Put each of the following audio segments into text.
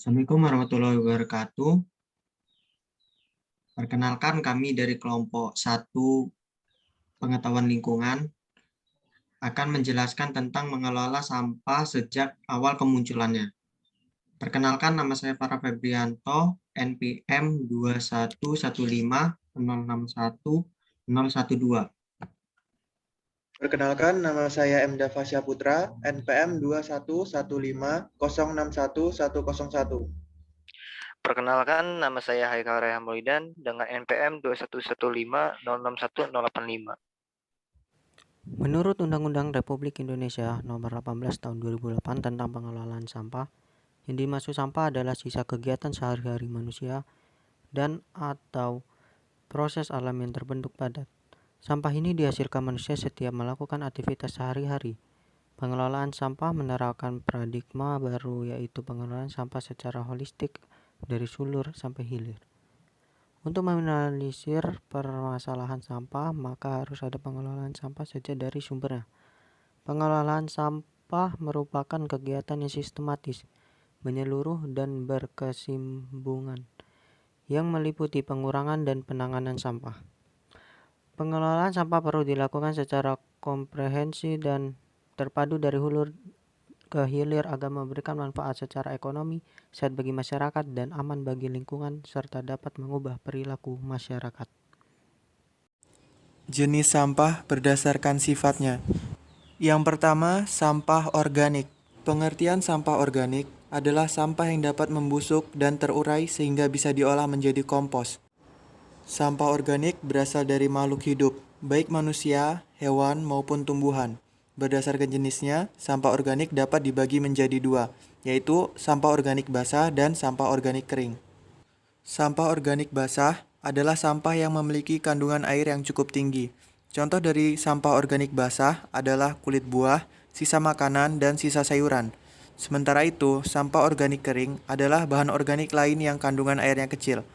Assalamualaikum warahmatullahi wabarakatuh. Perkenalkan kami dari kelompok 1 Pengetahuan Lingkungan akan menjelaskan tentang mengelola sampah sejak awal kemunculannya. Perkenalkan, nama saya Farah Febrianto, NPM 2115061 Perkenalkan, nama saya M. Dava Syaputra, NPM 21150611101. Perkenalkan, nama saya Haikal Rehan Maulidan dengan NPM 21150610885. Menurut Undang-Undang Republik Indonesia Nomor 18 Tahun 2008 tentang pengelolaan sampah, yang dimaksud sampah adalah sisa kegiatan sehari-hari manusia dan atau proses alam yang terbentuk padat. Sampah ini dihasilkan manusia setiap melakukan aktivitas sehari-hari. Pengelolaan sampah menerapkan paradigma baru, yaitu pengelolaan sampah secara holistik dari hulu sampai hilir. Untuk meminimalisir permasalahan sampah, maka harus ada pengelolaan sampah sejak dari sumbernya. Pengelolaan sampah merupakan kegiatan yang sistematis, menyeluruh dan berkesinambungan, yang meliputi pengurangan dan penanganan sampah. Pengelolaan sampah perlu dilakukan secara komprehensif dan terpadu dari hulu ke hilir agar memberikan manfaat secara ekonomi, sehat bagi masyarakat, dan aman bagi lingkungan, serta dapat mengubah perilaku masyarakat. Jenis sampah berdasarkan sifatnya. Yang pertama, sampah organik. Pengertian sampah organik adalah sampah yang dapat membusuk dan terurai sehingga bisa diolah menjadi kompos. Sampah organik berasal dari makhluk hidup, baik manusia, hewan, maupun tumbuhan. Berdasarkan jenisnya, sampah organik dapat dibagi menjadi dua, yaitu sampah organik basah dan sampah organik kering. Sampah organik basah adalah sampah yang memiliki kandungan air yang cukup tinggi. Contoh dari sampah organik basah adalah kulit buah, sisa makanan, dan sisa sayuran. Sementara itu, sampah organik kering adalah bahan organik lain yang kandungan airnya kecil.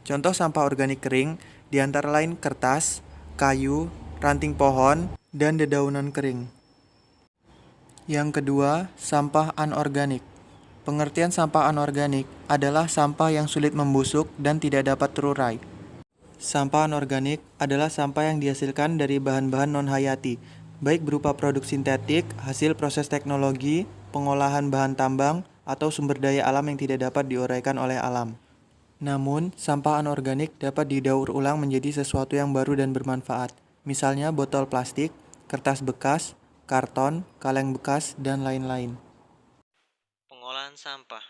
Contoh sampah organik kering diantara lain kertas, kayu, ranting pohon, dan dedaunan kering. Yang kedua, sampah anorganik. Pengertian sampah anorganik adalah sampah yang sulit membusuk dan tidak dapat terurai. Sampah anorganik adalah sampah yang dihasilkan dari bahan-bahan non-hayati, baik berupa produk sintetik, hasil proses teknologi, pengolahan bahan tambang, atau sumber daya alam yang tidak dapat diuraikan oleh alam. Namun, sampah anorganik dapat didaur ulang menjadi sesuatu yang baru dan bermanfaat, misalnya botol plastik, kertas bekas, karton, kaleng bekas, dan lain-lain. Pengolahan sampah.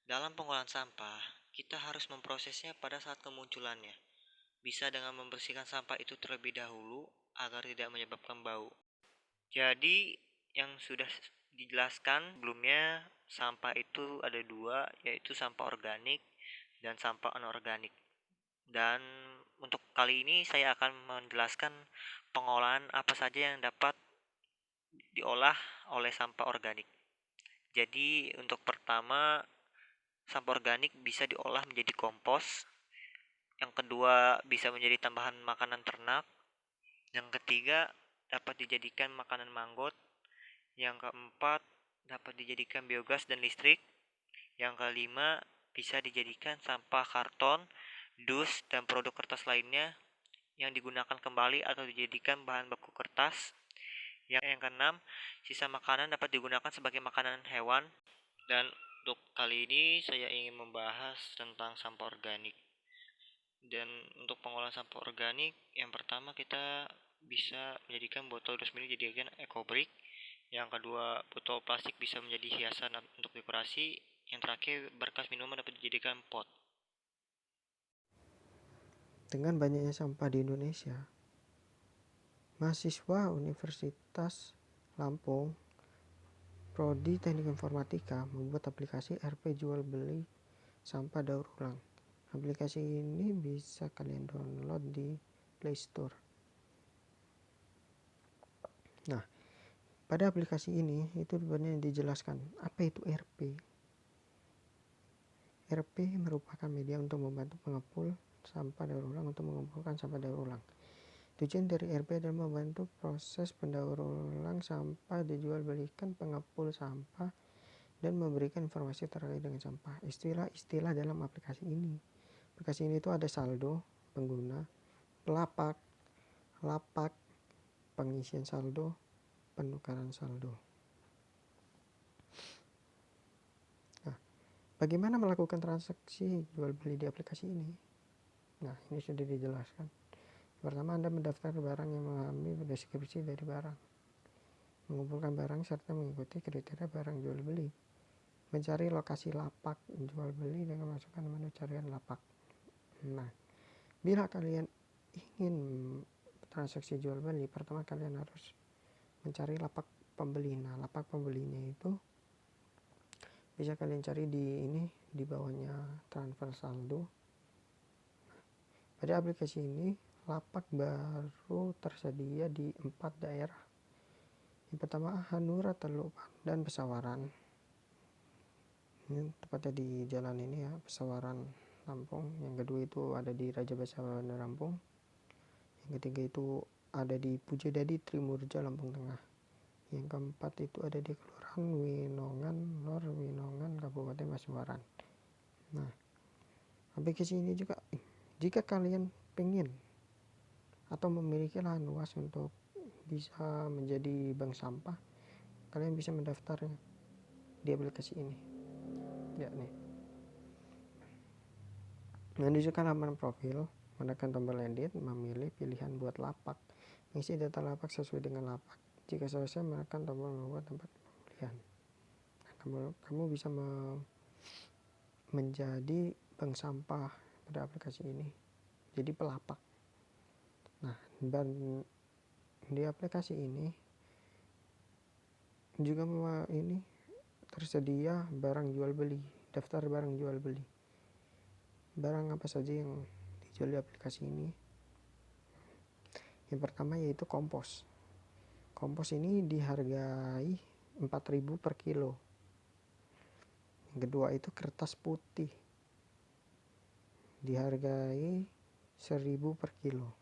Dalam pengolahan sampah, kita harus memprosesnya pada saat kemunculannya. Bisa dengan membersihkan sampah itu terlebih dahulu agar tidak menyebabkan bau. Jadi, yang sudah dijelaskan sebelumnya, sampah itu ada dua, yaitu sampah organik dan sampah anorganik. Dan untuk kali ini saya akan menjelaskan pengolahan apa saja yang dapat diolah oleh sampah organik. Jadi untuk pertama, sampah organik bisa diolah menjadi kompos. Yang kedua, bisa menjadi tambahan makanan ternak. Yang ketiga, dapat dijadikan makanan manggot. Yang keempat, dapat dijadikan biogas dan listrik. Yang kelima, bisa dijadikan sampah karton, dus, dan produk kertas lainnya yang digunakan kembali atau dijadikan bahan baku kertas. Yang keenam, sisa makanan dapat digunakan sebagai makanan hewan. Dan untuk kali ini saya ingin membahas tentang sampah organik. Dan untuk pengolahan sampah organik, yang pertama kita bisa menjadikan botol dus mili dijadikan ekobrik. Yang kedua, botol plastik bisa menjadi hiasan untuk dekorasi. Yang terakhir, berkas minuman dapat dijadikan pot. Dengan banyaknya sampah di Indonesia, mahasiswa Universitas Lampung Prodi Teknik Informatika membuat aplikasi RP jual beli sampah daur ulang. Aplikasi ini bisa kalian download di Play Store. Nah, pada aplikasi ini itu sebenarnya dijelaskan apa itu RP. RP merupakan media untuk membantu pengepul sampah daur ulang untuk mengumpulkan sampah daur ulang. Tujuan dari RP adalah membantu proses pendaur ulang sampah dijual belikan pengepul sampah dan memberikan informasi terkait dengan sampah. Istilah-istilah dalam aplikasi ini. Aplikasi ini itu ada saldo pengguna, lapak, pengisian saldo, penukaran saldo. Nah, bagaimana melakukan transaksi jual beli di aplikasi ini? Nah, ini sudah dijelaskan. Pertama, Anda mendaftar barang yang mengambil deskripsi dari barang, mengumpulkan barang serta mengikuti kriteria barang jual beli, mencari lokasi lapak jual beli dengan masukkan menu carian lapak. Nah, bila kalian ingin transaksi jual beli, pertama kalian harus mencari lapak pembeli. Nah, lapak pembelinya itu bisa kalian cari di bawahnya transfer saldo. Pada aplikasi ini, lapak baru tersedia di 4 daerah. Yang pertama, Hanura, Teluk dan Pesawaran. Ini tepatnya di jalan ini ya, Pesawaran, Lampung. Yang kedua itu ada di Raja Basa Lampung. Yang ketiga itu ada di Pujodadi, Trimurja, Lampung Tengah. Yang keempat itu ada di Kelurahan Winongan, Lor Winongan, Kabupaten Pasuruan. Nah, aplikasi ini juga jika kalian pengen atau memiliki lahan luas untuk bisa menjadi bank sampah, kalian bisa mendaftarnya di aplikasi ini. Ya nih. Menunjukkan halaman profil, menekan tombol edit, memilih pilihan buat lapak, mengisi data lapak sesuai dengan lapak. Jika selesai, menekan tombol membuat tempat pembelian. Nah, kamu bisa menjadi bank sampah pada aplikasi ini, jadi pelapak. Nah, dan di aplikasi ini juga ini tersedia barang jual beli, daftar barang jual beli. Barang apa saja yang dijual di aplikasi ini? Yang pertama yaitu kompos. Kompos ini dihargai 4.000 per kilo. Yang kedua itu kertas putih, dihargai 1.000 per kilo.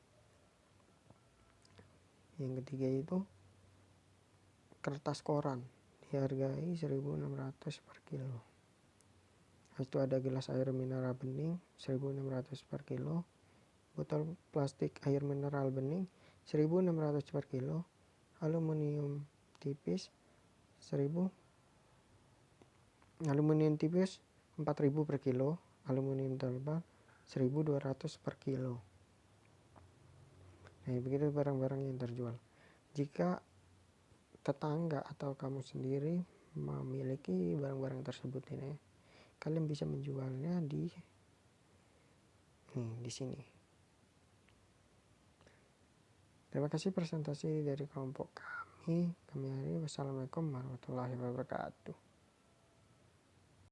Yang ketiga itu kertas koran, dihargai 1.600 per kilo. Habis itu ada gelas air mineral bening 1.600 per kilo, botol plastik air mineral bening 1.600 per kilo, aluminium tipis 4.000 per kilo, aluminium tebal 1.200 per kilo. Nah, begitu barang-barang yang terjual. Jika tetangga atau kamu sendiri memiliki barang-barang tersebut ini, kalian bisa menjualnya di sini. Terima kasih presentasi dari kelompok kami hari. Wassalamualaikum warahmatullahi wabarakatuh.